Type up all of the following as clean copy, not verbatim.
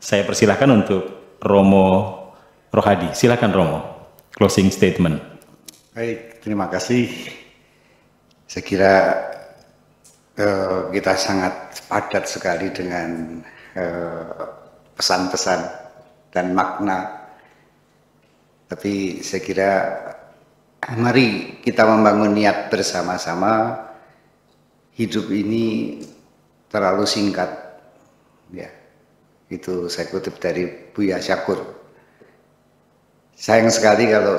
saya persilahkan untuk Romo Rohadi. Silakan Romo, closing statement. Baik, terima kasih. Saya kira kita sangat padat sekali dengan pesan-pesan dan makna. Tapi saya kira mari kita membangun niat bersama-sama. Hidup ini terlalu singkat, ya. Itu saya kutip dari Buya Syakur. Sayang sekali kalau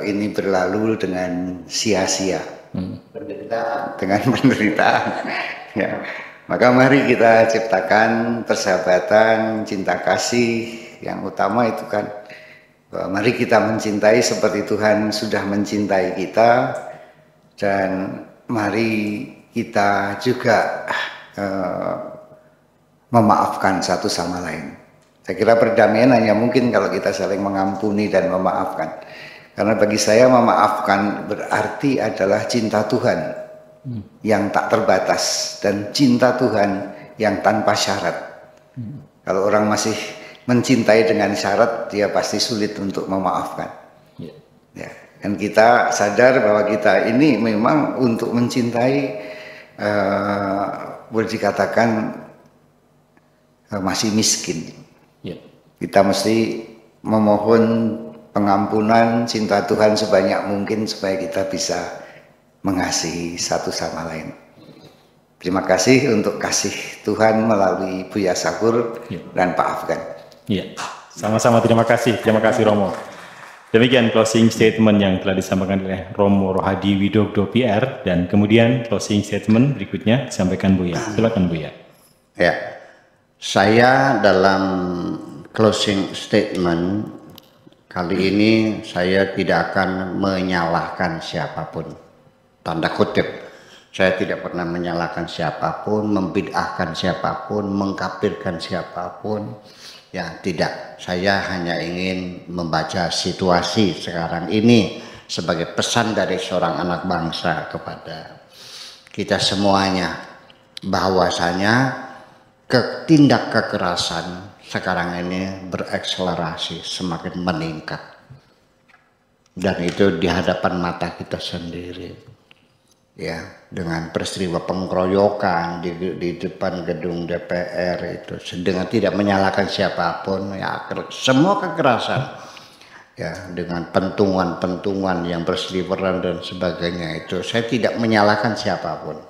ini berlalu dengan sia-sia, dengan penderitaan. Ya. Maka mari kita ciptakan persahabatan, cinta kasih. Yang utama itu kan, mari kita mencintai seperti Tuhan sudah mencintai kita, dan mari kita juga memaafkan satu sama lain. Saya kira perdamaian hanya mungkin kalau kita saling mengampuni dan memaafkan. Karena bagi saya memaafkan berarti adalah cinta Tuhan yang tak terbatas dan cinta Tuhan yang tanpa syarat. Kalau orang masih mencintai dengan syarat, dia pasti sulit untuk memaafkan. Ya. Dan kita sadar bahwa kita ini memang untuk mencintai boleh dikatakan masih miskin. Kita mesti memohon pengampunan, cinta Tuhan sebanyak mungkin supaya kita bisa mengasihi satu sama lain. Terima kasih untuk kasih Tuhan melalui Buya Syakur dan Pak Afgan. Iya, sama-sama terima kasih Romo. Demikian closing statement yang telah disampaikan oleh Romo Rohadi Widogdo PR, dan kemudian closing statement berikutnya disampaikan Buya. Silakan Buya. Ya, saya dalam closing statement kali ini saya tidak akan menyalahkan siapapun. Tanda kutip, saya tidak pernah menyalahkan siapapun, membid'ahkan siapapun, mengkafirkan siapapun. Ya, tidak. Saya hanya ingin membaca situasi sekarang ini sebagai pesan dari seorang anak bangsa kepada kita semuanya, bahwasanya tindak kekerasan sekarang ini berekselerasi, semakin meningkat. Dan itu di hadapan mata kita sendiri. Ya, dengan peristiwa pengkeroyokan di depan gedung DPR itu, dengan tidak menyalahkan siapapun, ya, semua kekerasan, ya, dengan pentungan-pentungan yang berseliweran dan sebagainya itu, saya tidak menyalahkan siapapun.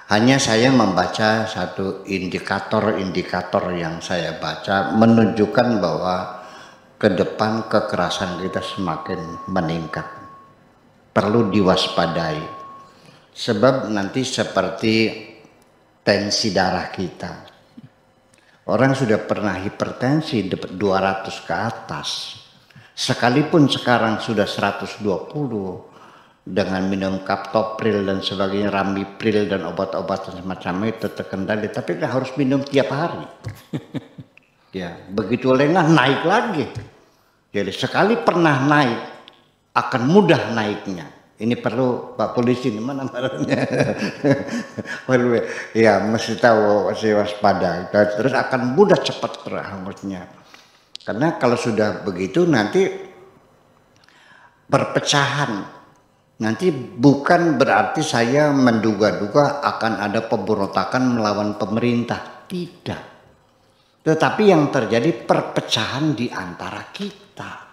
Hanya saya membaca satu indikator yang saya baca menunjukkan bahwa ke depan kekerasan kita semakin meningkat, perlu diwaspadai. Sebab nanti seperti tensi darah kita. Orang sudah pernah hipertensi 200 ke atas. Sekalipun sekarang sudah 120 dengan minum kaptopril dan sebagainya, ramipril dan obat-obatan semacam itu terkendali, tapi harus minum tiap hari. Ya, begitu lengah naik lagi. Jadi sekali pernah naik akan mudah naiknya. Ini perlu Pak Polisi, ini mana barangnya? Ya, mesti tahu, mesti waspada. Terus akan mudah cepat terhangusnya. Karena kalau sudah begitu nanti perpecahan. Nanti bukan berarti saya menduga-duga akan ada pemberontakan melawan pemerintah. Tidak. Tetapi yang terjadi perpecahan di antara kita.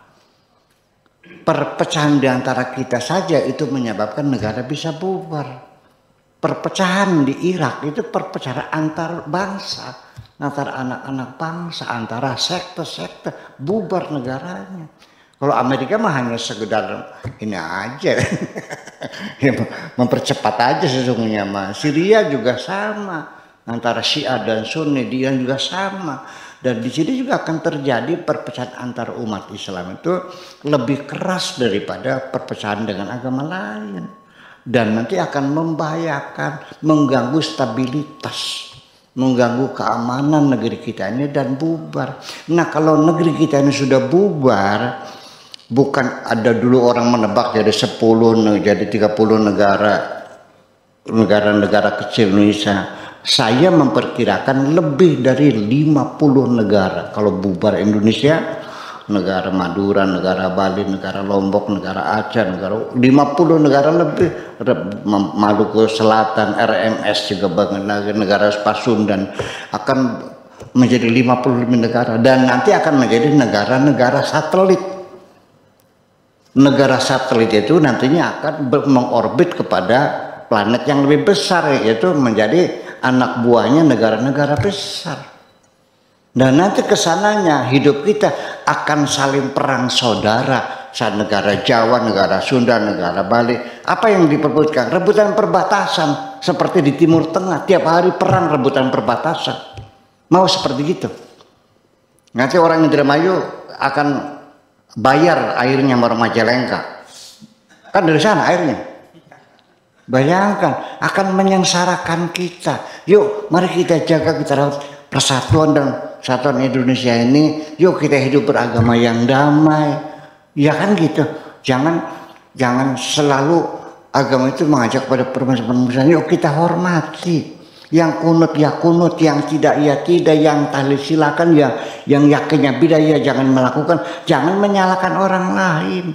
Perpecahan di antara kita saja itu menyebabkan negara bisa bubar. Perpecahan di Irak itu perpecahan antar bangsa, antara anak-anak bangsa, antara sekte-sekte, bubar negaranya. Kalau Amerika mah hanya sekedar ini aja, mempercepat aja sesungguhnya mah. Syria juga sama, antara Syiah dan Sunni, dia juga sama. Dan di sini juga akan terjadi perpecahan antar umat Islam itu lebih keras daripada perpecahan dengan agama lain. Dan nanti akan membahayakan, mengganggu stabilitas, mengganggu keamanan negeri kita ini dan bubar. Nah, kalau negeri kita ini sudah bubar, bukan ada dulu orang menebak jadi 10, jadi 30 negara kecil Indonesia saya memperkirakan lebih dari 50 negara. Kalau bubar Indonesia, negara Madura, negara Bali, negara Lombok, negara Aceh, negara 50 negara lebih, Maluku Selatan, RMS juga negara Pasundan akan menjadi 55 negara dan nanti akan menjadi negara-negara satelit. Negara satelit itu nantinya akan mengorbit kepada planet yang lebih besar, yaitu menjadi anak buahnya negara-negara besar. Dan nanti kesananya hidup kita akan saling perang saudara. Saat negara Jawa, negara Sunda, negara Bali, apa yang diperbutkan? Rebutan perbatasan. Seperti di Timur Tengah, tiap hari perang rebutan perbatasan. Mau seperti itu? Nanti orang Indramayu akan bayar airnya Majalengka. Kan dari sana airnya. Bayangkan, akan menyengsarakan kita. Yuk, mari kita jaga, kita rawat persatuan dan kesatuan Indonesia ini. Yuk kita hidup beragama yang damai. Ya kan gitu. Jangan selalu agama itu mengajak pada permasalahan. Yuk kita hormati. Yang kunut ya kunut, yang tidak ya tidak, yang tahlil silakan, yang yakinnya beda ya jangan melakukan. Jangan menyalahkan orang lain.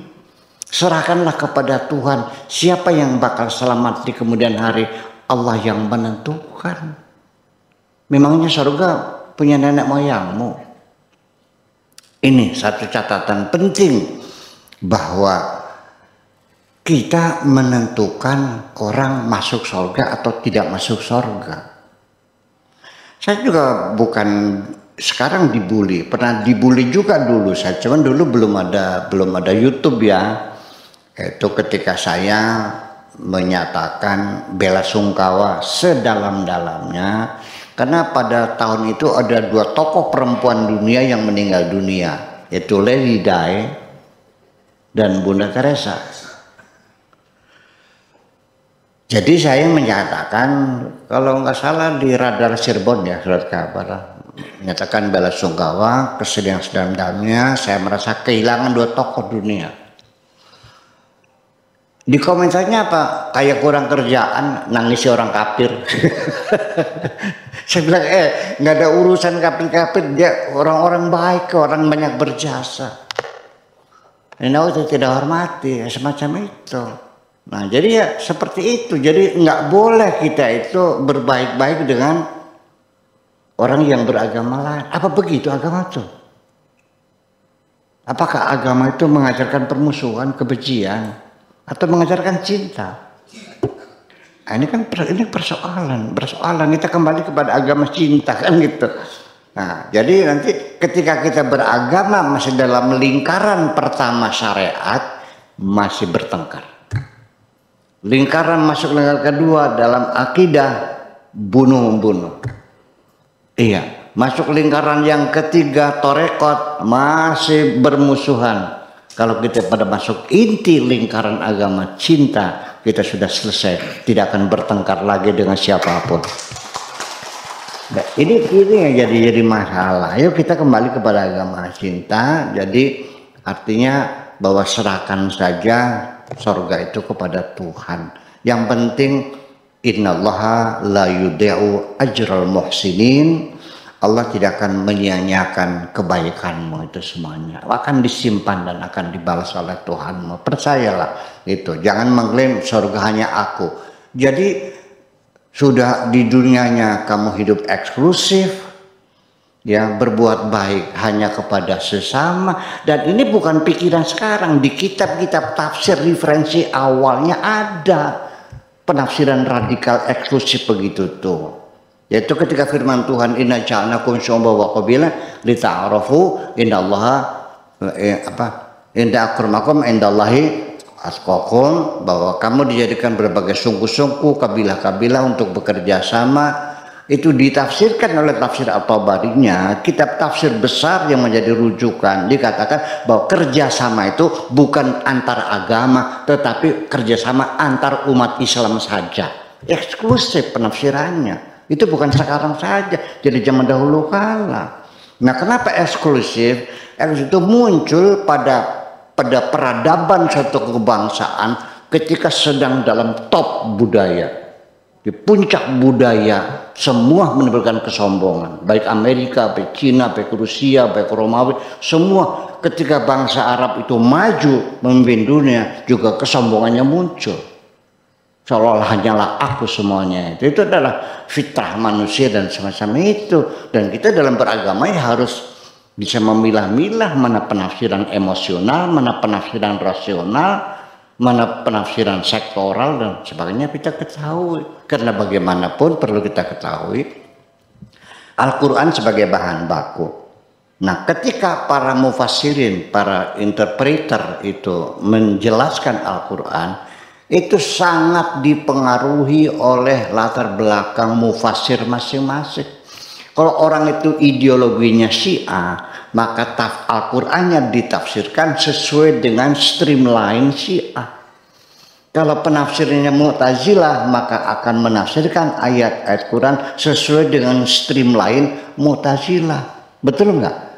Serahkanlah kepada Tuhan. Siapa yang bakal selamat di kemudian hari? Allah yang menentukan. Memangnya surga punya nenek moyangmu? Ini satu catatan penting, bahwa kita menentukan orang masuk surga atau tidak masuk surga. Saya juga bukan sekarang dibully, pernah dibully juga dulu. Saya cuman dulu belum ada YouTube ya. Itu ketika saya menyatakan bela sungkawa sedalam-dalamnya, karena pada tahun itu ada 2 tokoh perempuan dunia yang meninggal dunia, yaitu Lady Di dan Bunda Teresa. Jadi saya menyatakan, kalau nggak salah di Radar Cirebon ya, surat kabar, menyatakan bela sungkawa kesedihan sedalam-dalamnya, saya merasa kehilangan 2 tokoh dunia. Di komentarnya apa? Kayak kurang kerjaan, nangisi orang kafir. Saya bilang, nggak ada urusan kafir-kafir, dia orang-orang baik, orang banyak berjasa. Ini itu tidak hormati, semacam itu. Nah, jadi ya seperti itu. Jadi nggak boleh kita itu berbaik-baik dengan orang yang beragama lain. Apa begitu agama itu? Apakah agama itu mengajarkan permusuhan, kebencian? Atau mengajarkan cinta? Nah, ini kan persoalan kita kembali kepada agama cinta kan gitu. Nah, jadi nanti ketika kita beragama masih dalam lingkaran pertama syariat, masih bertengkar. Lingkaran masuk lingkaran kedua dalam akidah, bunuh-bunuh. Iya, masuk lingkaran yang ketiga torekot, masih bermusuhan. Kalau kita pada masuk inti lingkaran agama cinta, kita sudah selesai, tidak akan bertengkar lagi dengan siapapun. Nah, ini yang jadi masalah. Ayo kita kembali kepada agama cinta. Jadi artinya bahwa serahkan saja surga itu kepada Tuhan. Yang penting innallaha la yudhi'u ajral muhsinin. Allah tidak akan menyia-nyiakan kebaikanmu itu semuanya. Akan disimpan dan akan dibalas oleh Tuhanmu. Percayalah itu. Jangan mengklaim surga hanya aku. Jadi sudah di dunianya kamu hidup eksklusif, ya, berbuat baik hanya kepada sesama. Dan ini bukan pikiran sekarang. Di kitab-kitab tafsir referensi awalnya ada penafsiran radikal eksklusif begitu tuh. Yaitu ketika firman Tuhan, inna ja'alnakum syu'uban wa qabila lita'arafu innallaha inda akramakum indallahi atqakum, bahwa kamu dijadikan berbagai suku-suku, kabilah-kabilah untuk bekerja sama. Itu ditafsirkan oleh tafsir At-Tabarinya, kitab tafsir besar yang menjadi rujukan. Dikatakan bahwa kerjasama itu bukan antar agama, tetapi kerjasama antar umat Islam saja. Eksklusif penafsirannya. Itu bukan sekarang saja, jadi zaman dahulu kala. Nah, kenapa eksklusif? Eksklusif itu muncul pada peradaban suatu kebangsaan ketika sedang dalam top budaya. di puncak budaya, semua menimbulkan kesombongan. Baik Amerika, baik Cina, baik Rusia, baik Romawi, semua ketika bangsa Arab itu maju memimpin dunia, juga kesombongannya muncul. Seolah-olah hanyalah aku semuanya. Itu adalah fitrah manusia dan semacam itu. Dan kita dalam beragama ya harus bisa memilah-milah mana penafsiran emosional, mana penafsiran rasional, mana penafsiran sektoral dan sebagainya kita ketahui. Karena bagaimanapun perlu kita ketahui Al-Quran sebagai bahan baku. Nah, ketika para mufassirin, para interpreter itu menjelaskan Al-Quran, itu sangat dipengaruhi oleh latar belakang mufassir masing-masing. Kalau orang itu ideologinya Syiah, maka Al-Qur'annya ditafsirkan sesuai dengan streamline Syiah. Kalau penafsirnya Mu'tazilah, maka akan menafsirkan ayat-ayat Quran sesuai dengan streamline Mu'tazilah. Betul enggak?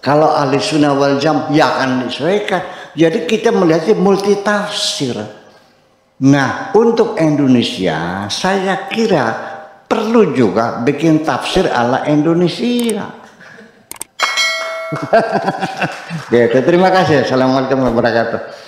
Kalau ahli sunnah wal jamaah ya akan disesuaikan. Jadi kita melihatnya multi tafsir. Nah, untuk Indonesia saya kira perlu juga bikin tafsir ala Indonesia. Gitu, terima kasih. Assalamualaikum warahmatullahi wabarakatuh.